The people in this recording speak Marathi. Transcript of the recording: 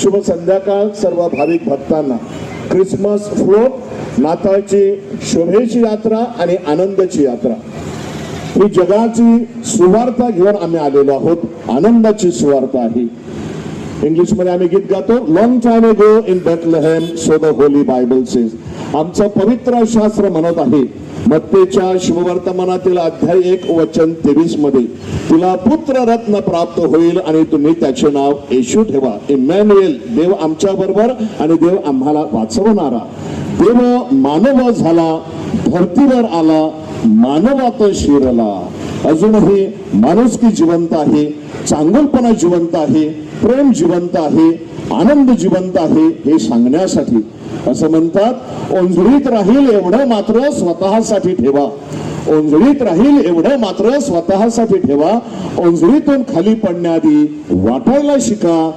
शुभ संध्याकाळ सर्व भाविक भक्तांना. क्रिसमस फ्लोट, नाताळची शोभेची यात्रा आणि आनंदाची यात्रा, ही जगाची सुवार्ता घेऊन आम्ही आलेलो आहोत. आनंदाची सुवार्ता आहे. इंग्लिश मध्ये आम्ही गीत गातो, long time ago in Bethlehem so the Holy Bible says. आमचं पवित्र शास्त्र म्हणत आहे मत्तेच्या शुभवर्तमानातील अध्याय 1 वचन 23 मध्ये, तुला पुत्र रत्न प्राप्त होईल आणि तुम्ही त्याचे नाव येशू ठेवा. इमॅन्युएल, देव आमच्या बरोबर आणि देव आम्हाला वाचवणारा. देव मानव झाला, धरतीवर आला, मानवात शिरला. अजूनही माणुसकी जिवंत आहे, चांगुलपणा जिवंत आहे, प्रेम जिवंत आहे, आनंद जिवंत आहे हे सांगण्यासाठी. असं म्हणतात, ओंजळीत राहील एवढं मात्र स्वतःसाठी ठेवा. ओंजळीत राहील एवढं मात्र स्वतःसाठी ठेवा. ओंजळीतून खाली पडण्याआधी वाटायला शिका.